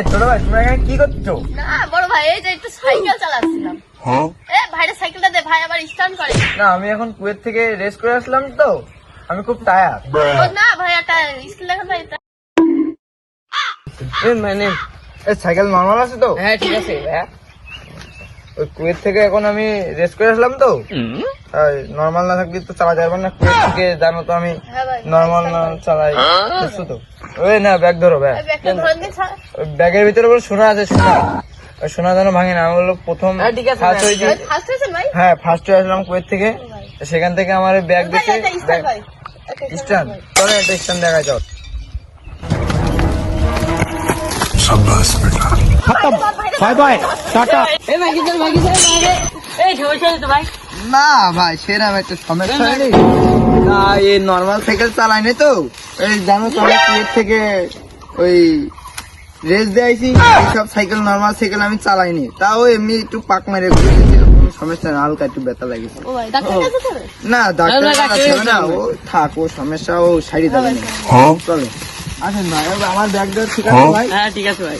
ছোট ভাই তোমরা এখানে কি করছো? না বড় ভাই এই যে একটু সাইকেল চালাচ্ছিলাম। ভাইরা সাইকেলটা দে, ভাই আবার স্টার্ট করে। না আমি এখন কুয়েত থেকে রেস্ট করে আসলাম তো, আমি খুব টায়ার্ড। ও না ভাই, একটা স্কুল দেখেন ভাই। মানে সাইকেল নর্মাল আছে তো? হ্যাঁ ঠিক আছে ভাইয়া। ওই কুয়েত থেকে এখন আমি রেস্ট করে আসলাম তো, নর্মাল না থাকলে তো চালা যাবে না। কুয়েত থেকে জানো তো আমি হ্যাঁ ভাই, নর্মাল না চালাই, বুঝছো তো? ওই না ব্যাগ ধরো, ব্যাগ। একটা ধরেন দিন স্যার। ওই ব্যাগের ভিতরে বলে সোনা আছে, সোনা। ওই সোনা যেন ভাঙে না। আমি বললো প্রথম হ্যাঁ, ঠিক আছে, ফার্স্ট হয়েছি। ভাই ফার্স্ট হয়েছেন ভাই? হ্যাঁ ফার্স্ট হয়ে আসলাম কুয়েত থেকে। সেখান থেকে আমার ব্যাগ ভাই দেখে একটা স্টার্ট ভাই। স্ট্যান্ড, চলে একটা স্ট্যান্ড দেখা যাও। Bye bye tata. এই ভাই কিছু ভাই কিছু এই সমস্যা তো ভাই। না ভাই সেরকম একটা সমস্যা হয়নি। না এই নর্মাল সাইকেল চালাইনি তো, এই জানো তো আমি কুয়েত থেকে ওই রেস দিয়েছি। এইসব সাইকেল নর্মাল সাইকেল আমি চালাইনি, তাও এমনি একটু পাক মেরে ঘুরেছি, কোনো সমস্যা না, হালকা একটু ব্যথা লাগিয়েছে। ও ভাই ডাক্তার কাছে যাবে? না ডাক্তার না, কাছে হবে না, ডাক্তার ও থাক, ও সমস্যা ও সাইডে যাবে না। চলো আসেন ভাই, আমার ব্যাগ ঠিক আছে ভাই? হ্যাঁ ঠিক আছে ভাই।